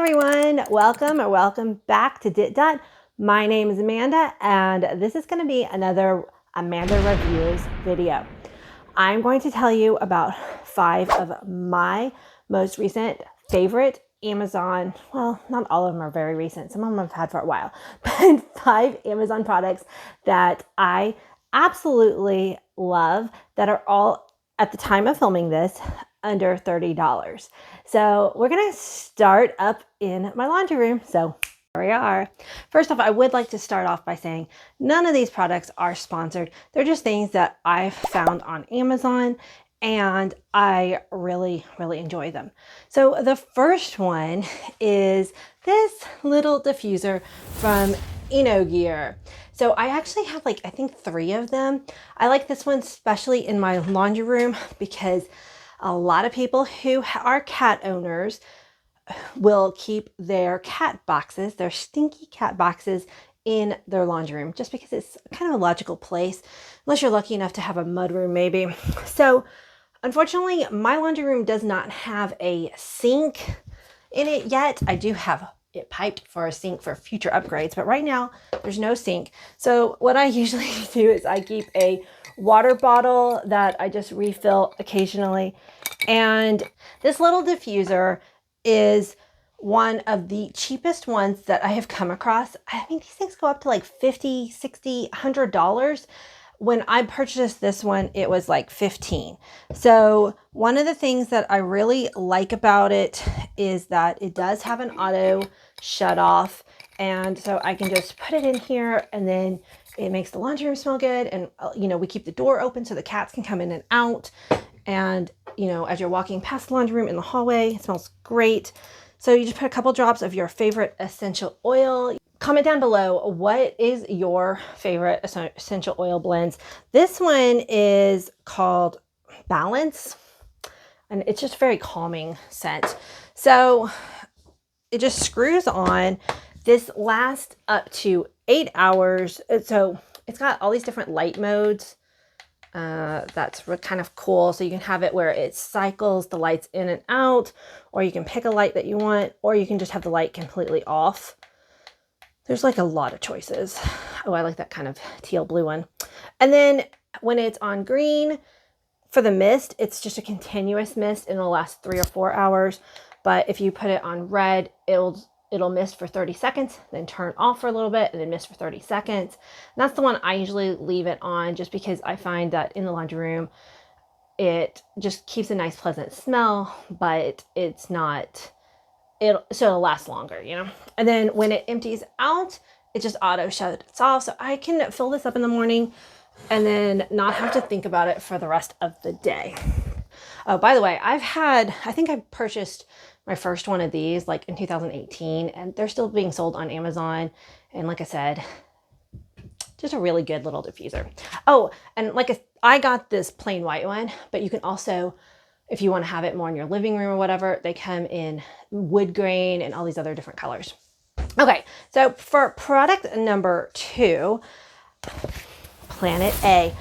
Everyone, welcome back to DittDott. My name is Amanda, and this is going to be another Amanda Reviews video. I'm going to tell you about 5 of my most recent favorite Amazon, well, not all of them are very recent, some of them I've had for a while, but 5 Amazon products that I absolutely love that are all, at the time of filming this, under $30. So we're gonna start up in my laundry room. So here we are. First off, I would like to start off by saying none of these products are sponsored. They're just things that I've found on Amazon and I really enjoy them. So the first one is this little diffuser from InnoGear. So I actually have I think 3 of them. I like this one especially in my laundry room because a lot of people who are cat owners will keep their cat boxes, their stinky cat boxes, in their laundry room just because it's kind of a logical place, unless you're lucky enough to have a mud room maybe. So unfortunately, my laundry room does not have a sink in it yet. I do have it piped for a sink for future upgrades, but right now there's no sink. So what I usually do is I keep a water bottle that I just refill occasionally. And this little diffuser is one of the cheapest ones that I have come across. I mean, these things go up to like $50, $60, $100. When I purchased this one, it was like $15. So one of the things that I really like about it is that it does have an auto shut off. And so I can just put it in here and then it makes the laundry room smell good. And, you know, we keep the door open so the cats can come in and out. And, you know, as you're walking past the laundry room in the hallway, it smells great. So you just put a couple drops of your favorite essential oil. Comment down below, what is your favorite essential oil blends? This one is called Balance, and it's just a very calming scent. So it just screws on. This lasts up to 8 hours. So it's got all these different light modes. That's kind of cool. So you can have it where it cycles the lights in and out, or you can pick a light that you want, or you can just have the light completely off. There's like a lot of choices. Oh, I like that kind of teal blue one. And then when it's on green for the mist, it's just a continuous mist and it'll last 3 or 4 hours. But if you put it on red, it'll mist for 30 seconds, then turn off for a little bit, and then mist for 30 seconds. And that's the one I usually leave it on just because I find that in the laundry room, it just keeps a nice pleasant smell, but it's not, so it'll last longer, you know? And then when it empties out, it just auto shuts off. So I can fill this up in the morning and then not have to think about it for the rest of the day. Oh, by the way, I think I purchased my first one of these like in 2018, and they're still being sold on Amazon. And like I said, just a really good little diffuser. Oh, and I got this plain white one, but you can also, if you want to have it more in your living room or whatever, they come in wood grain and all these other different colors. Okay, so for product number 2, PlanetA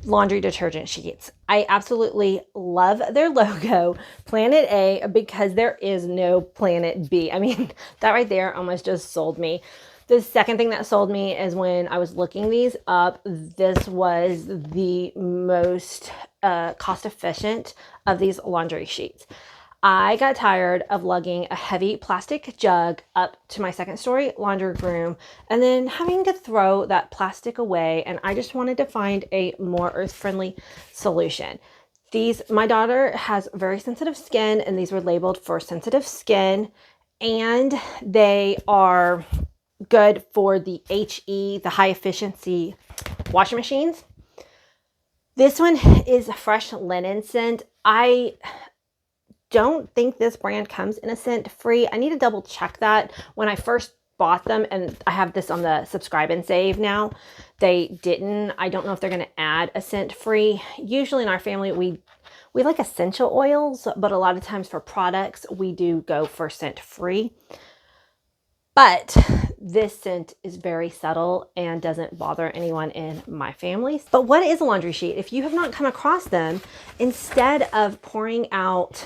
laundry detergent sheets. I absolutely love their logo, PlanetA, because there is no Planet B. I mean, that right there almost just sold me. The second thing that sold me is when I was looking these up, this was the most cost efficient of these laundry sheets. I got tired of lugging a heavy plastic jug up to my 2nd story laundry room and then having to throw that plastic away. And I just wanted to find a more earth-friendly solution. My daughter has very sensitive skin, and these were labeled for sensitive skin, and they are good for the HE, the high efficiency washing machines. This one is a fresh linen scent. I don't think this brand comes in a scent free. I need to double check that. When I first bought them, and I have this on the subscribe and save now, they didn't. I don't know if they're going to add a scent free. Usually in our family, we like essential oils, but a lot of times for products, we do go for scent free. But this scent is very subtle and doesn't bother anyone in my family. But what is a laundry sheet? If you have not come across them, instead of pouring out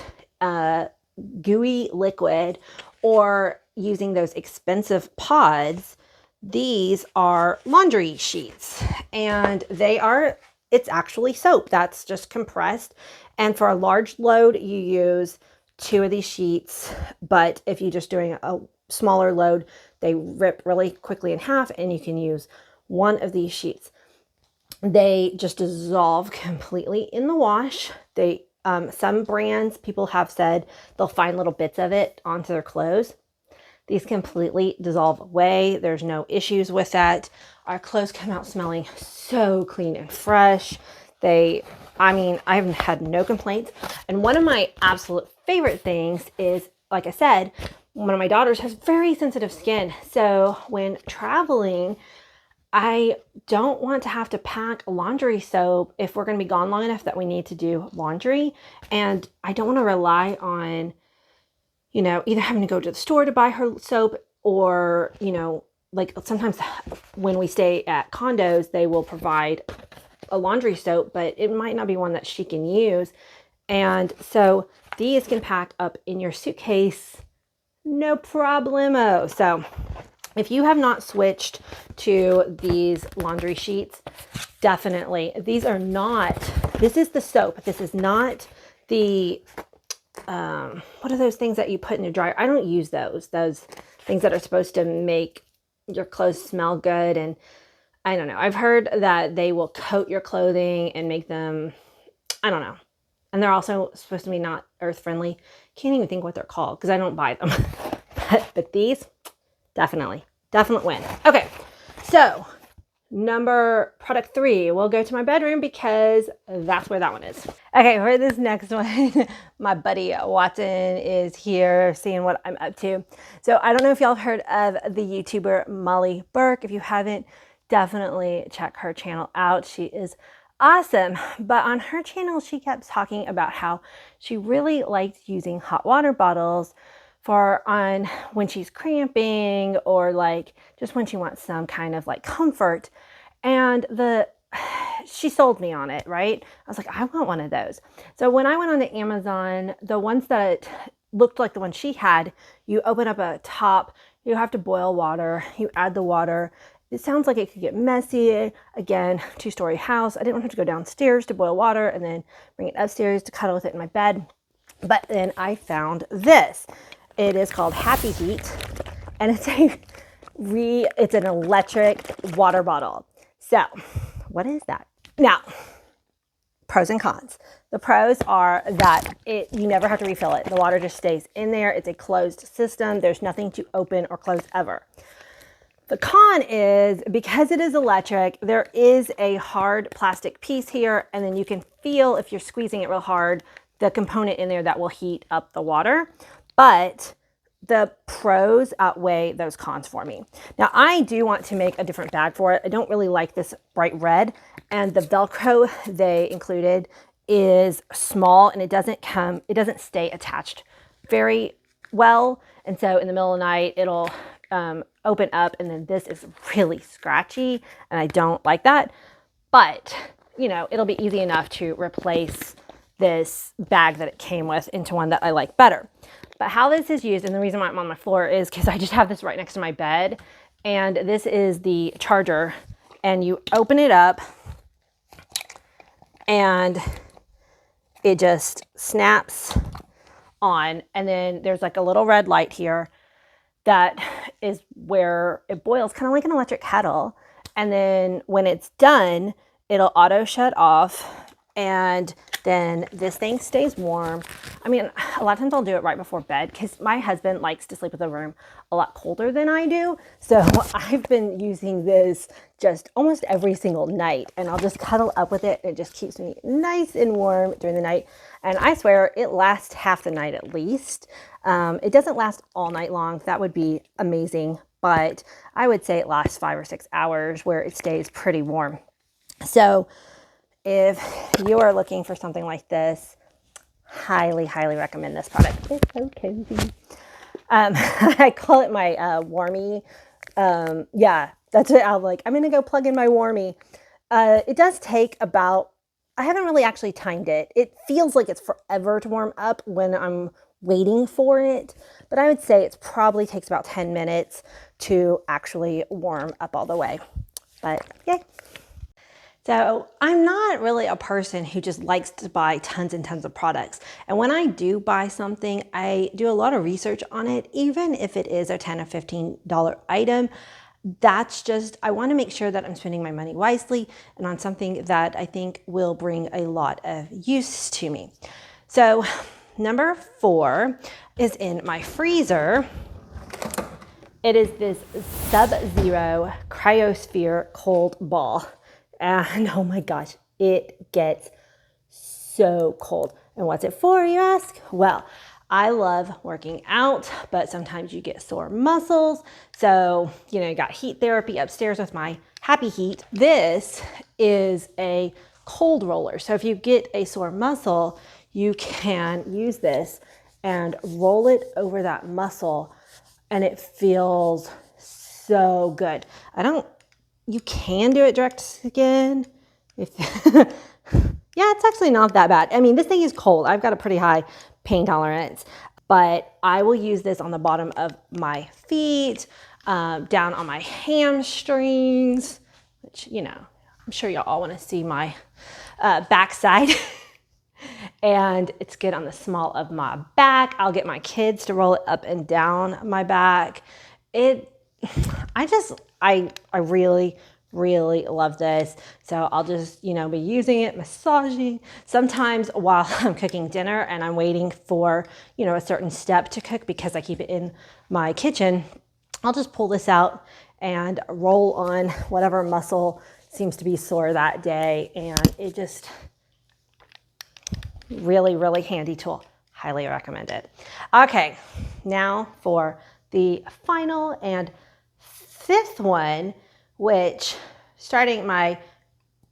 gooey liquid or using those expensive pods, these are laundry sheets, and it's actually soap that's just compressed. And for a large load, you use 2 of these sheets, but if you're just doing a smaller load, they rip really quickly in half, and you can use 1 of these sheets. They just dissolve completely in the wash. Some brands, people have said they'll find little bits of it onto their clothes. These completely dissolve away. There's no issues with that. Our clothes come out smelling so clean and fresh. I've had no complaints. And one of my absolute favorite things is, like I said, one of my daughters has very sensitive skin. So when traveling, I don't want to have to pack laundry soap if we're going to be gone long enough that we need to do laundry. And I don't want to rely on, either having to go to the store to buy her soap, or, like sometimes when we stay at condos, they will provide a laundry soap, but it might not be one that she can use. And so these can pack up in your suitcase, no problemo. So if you have not switched to these laundry sheets, definitely. This is the soap. This is not the, what are those things that you put in your dryer? I don't use those things that are supposed to make your clothes smell good. And I don't know. I've heard that they will coat your clothing and make them, I don't know. And they're also supposed to be not earth friendly. Can't even think what they're called because I don't buy them. But these, definite win. Okay, so product 3, we'll go to my bedroom because that's where that one is. Okay, for this next one, my buddy Watson is here seeing what I'm up to. So I don't know if y'all have heard of the YouTuber Molly Burke. If you haven't, definitely check her channel out. She is awesome. But on her channel, she kept talking about how she really liked using hot water bottles when she's cramping, or like just when she wants some kind of like comfort. And she sold me on it, right? I was like, I want one of those. So when I went on to Amazon, the ones that looked like the one she had, you open up a top, you have to boil water, you add the water. It sounds like it could get messy. Again, 2-story house. I didn't want to have to go downstairs to boil water and then bring it upstairs to cuddle with it in my bed. But then I found this. It is called Happy Heat, and it's an electric water bottle. So what is that? Now, pros and cons. The pros are that you never have to refill it. The water just stays in there. It's a closed system. There's nothing to open or close ever. The con is, because it is electric, there is a hard plastic piece here, and then you can feel, if you're squeezing it real hard, the component in there that will heat up the water. But the pros outweigh those cons for me. Now, I do want to make a different bag for it. I don't really like this bright red, and the Velcro they included is small, and it doesn't stay attached very well. And so in the middle of the night, it'll open up, and then this is really scratchy, and I don't like that. But, it'll be easy enough to replace this bag that it came with into one that I like better. But how this is used, and the reason why I'm on my floor, is because I just have this right next to my bed, and this is the charger, and you open it up, and it just snaps on, and then there's like a little red light here that is where it boils, kind of like an electric kettle. And then when it's done, it'll auto shut off, and then this thing stays warm. I mean, a lot of times I'll do it right before bed because my husband likes to sleep in the room a lot colder than I do. So I've been using this just almost every single night, and I'll just cuddle up with it. It just keeps me nice and warm during the night. And I swear it lasts half the night at least. It doesn't last all night long. That would be amazing. But I would say it lasts 5 or 6 hours where it stays pretty warm. So if you are looking for something like this, highly, highly recommend this product. It's so cozy. I call it my warmie. Yeah, that's what I'm like. I'm going to go plug in my warmie. It does take about, I haven't really actually timed it. It feels like it's forever to warm up when I'm waiting for it, but I would say it probably takes about 10 minutes to actually warm up all the way. But yay. So I'm not really a person who just likes to buy tons and tons of products. And when I do buy something, I do a lot of research on it, even if it is a $10 or $15 item. That's just, I want to make sure that I'm spending my money wisely and on something that I think will bring a lot of use to me. So number 4 is in my freezer. It is this Sub-Zero Cryosphere cold ball. And oh my gosh, it gets so cold. And what's it for, you ask? Well, I love working out, but sometimes you get sore muscles. So, you know, you got heat therapy upstairs with my Happy Heat. This is a cold roller. So if you get a sore muscle, you can use this and roll it over that muscle, and it feels so good. You can do it direct skin. Yeah, it's actually not that bad. I mean, this thing is cold. I've got a pretty high pain tolerance, but I will use this on the bottom of my feet, down on my hamstrings, which, you know, I'm sure y'all all want to see my backside. And it's good on the small of my back. I'll get my kids to roll it up and down my back. I really, really love this. So I'll just, you know, be using it, massaging. Sometimes while I'm cooking dinner and I'm waiting for, you know, a certain step to cook because I keep it in my kitchen, I'll just pull this out and roll on whatever muscle seems to be sore that day. And it just really, really handy tool. Highly recommend it. Okay, now for the final and 5th one, which, starting my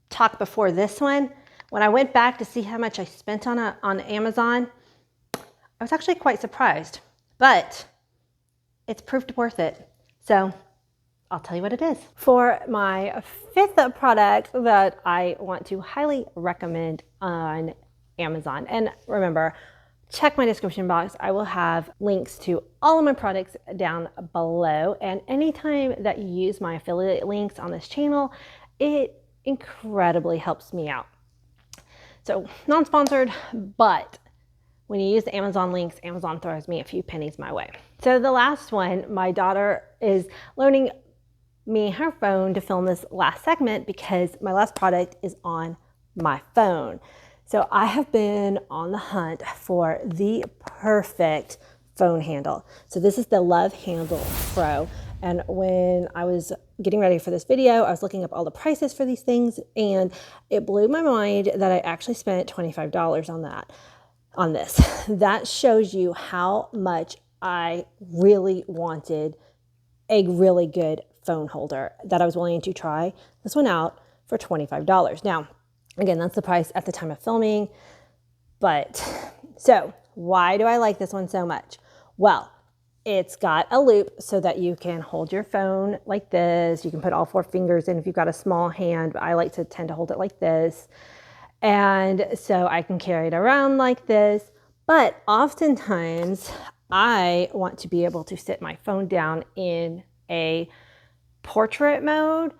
talk before this one, when I went back to see how much I spent on Amazon, I was actually quite surprised, but it's proved worth it. So I'll tell you what it is. For my 5th product that I want to highly recommend on Amazon, and remember, check my description box. I will have links to all of my products down below. And anytime that you use my affiliate links on this channel, it incredibly helps me out. So non-sponsored, but when you use the Amazon links, Amazon throws me a few pennies my way. So the last one, my daughter is loaning me her phone to film this last segment because my last product is on my phone. So I have been on the hunt for the perfect phone handle. So this is the Love Handle Pro. And when I was getting ready for this video, I was looking up all the prices for these things, and it blew my mind that I actually spent $25 on this. That shows you how much I really wanted a really good phone holder that I was willing to try this one out for $25. Now, again, that's the price at the time of filming. But so why do I like this one so much? Well, it's got a loop so that you can hold your phone like this. You can put all 4 fingers in if you've got a small hand, but I like to tend to hold it like this. And so I can carry it around like this. But oftentimes I want to be able to sit my phone down in a portrait mode,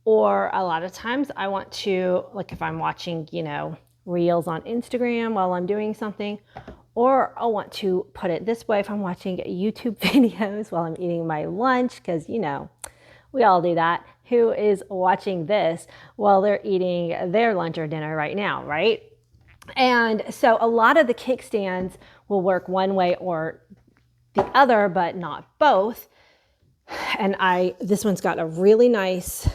or a lot of times I want to, like if I'm watching, you know, reels on Instagram while I'm doing something, or I'll want to put it this way if I'm watching YouTube videos while I'm eating my lunch, because, you know, we all do that. Who is watching this while they're eating their lunch or dinner right now, right? And so a lot of the kickstands will work one way or the other, but not both. And this one's got a really nice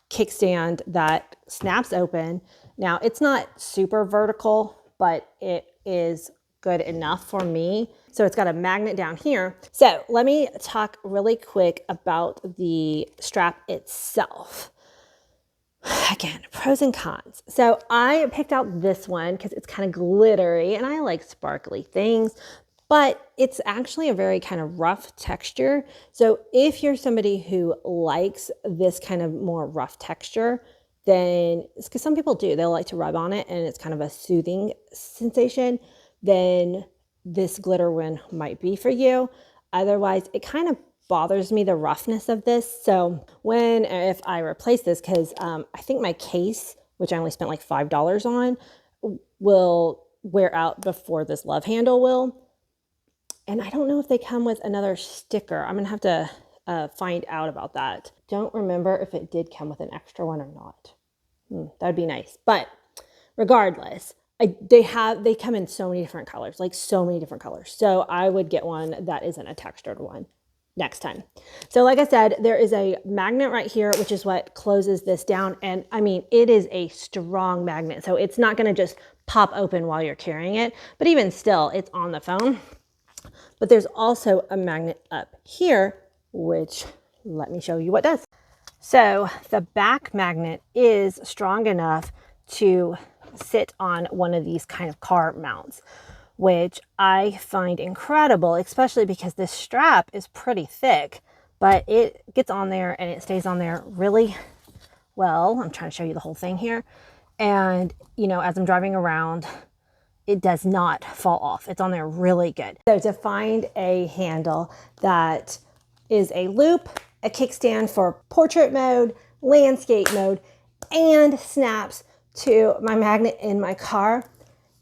kickstand that snaps open. Now, it's not super vertical, but it is good enough for me. So it's got a magnet down here. So let me talk really quick about the strap itself. Again, pros and cons. So I picked out this one because it's kind of glittery and I like sparkly things, but it's actually a very kind of rough texture. So if you're somebody who likes this kind of more rough texture, then it's because some people do, they'll like to rub on it and it's kind of a soothing sensation, then this glitter one might be for you. Otherwise, it kind of bothers me, the roughness of this. So if I replace this, because I think my case, which I only spent like $5 on, will wear out before this love handle will. And I don't know if they come with another sticker. I'm gonna have to find out about that. Don't remember if it did come with an extra one or not. That'd be nice. But regardless, they come in so many different colors, like so many different colors. So I would get one that isn't a textured one next time. So like I said, there is a magnet right here, which is what closes this down. And I mean, it is a strong magnet. So it's not gonna just pop open while you're carrying it, but even still, it's on the phone. But there's also a magnet up here, which let me show you what does. So the back magnet is strong enough to sit on one of these kind of car mounts, which I find incredible, especially because this strap is pretty thick, but it gets on there and it stays on there really well. I'm trying to show you the whole thing here. And, you know, as I'm driving around, it does not fall off. It's on there really good. So to find a handle that is a loop, a kickstand for portrait mode, landscape mode, and snaps to my magnet in my car,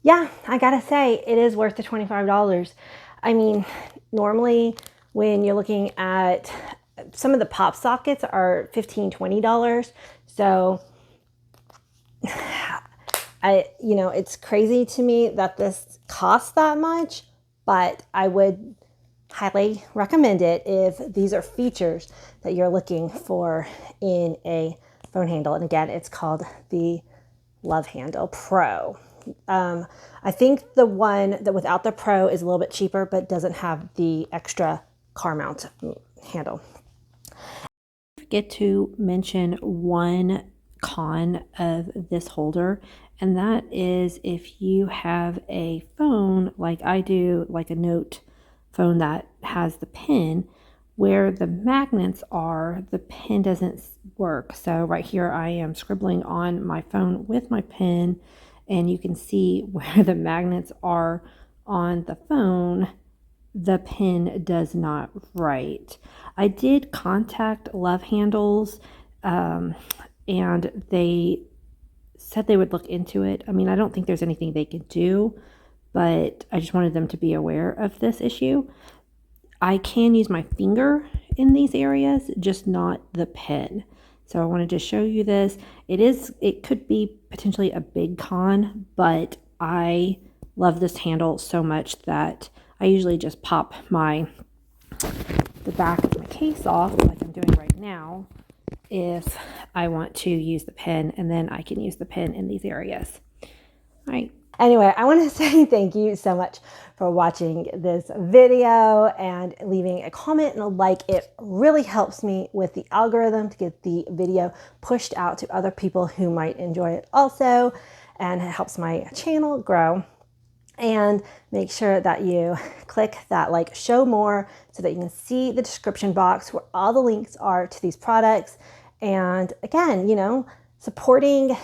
yeah, I gotta say, it is worth the $25. I mean, normally when you're looking at some of the pop sockets are $15, $20. So you know, it's crazy to me that this costs that much, but I would highly recommend it if these are features that you're looking for in a phone handle. And again, it's called the Love Handle Pro. I think the one that without the Pro is a little bit cheaper, but doesn't have the extra car mount handle. Forget to mention one con of this holder, and that is if you have a phone like I do, like a Note phone that has the pin, where the magnets are, the pin doesn't work. So right here I am scribbling on my phone with my pen, and you can see where the magnets are on the phone, the pin does not write. I did contact Love Handles, and they said they would look into it. I mean, I don't think there's anything they can do, but I just wanted them to be aware of this issue. I can use my finger in these areas, just not the pen. So I wanted to show you this. It could be potentially a big con, but I love this handle so much that I usually just pop the back of my case off like I'm doing right now if I want to use the pen, and then I can use the pen in these areas. All right. Anyway, I want to say thank you so much for watching this video and leaving a comment and a like. It really helps me with the algorithm to get the video pushed out to other people who might enjoy it also, and it helps my channel grow. And make sure that you click that like show more so that you can see the description box where all the links are to these products. And again, you know, supporting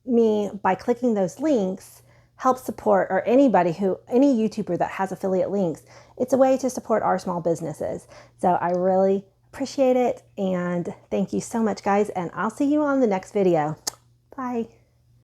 me by clicking those links helps support, or any YouTuber that has affiliate links. It's a way to support our small businesses. So I really appreciate it. And thank you so much, guys. And I'll see you on the next video. Bye.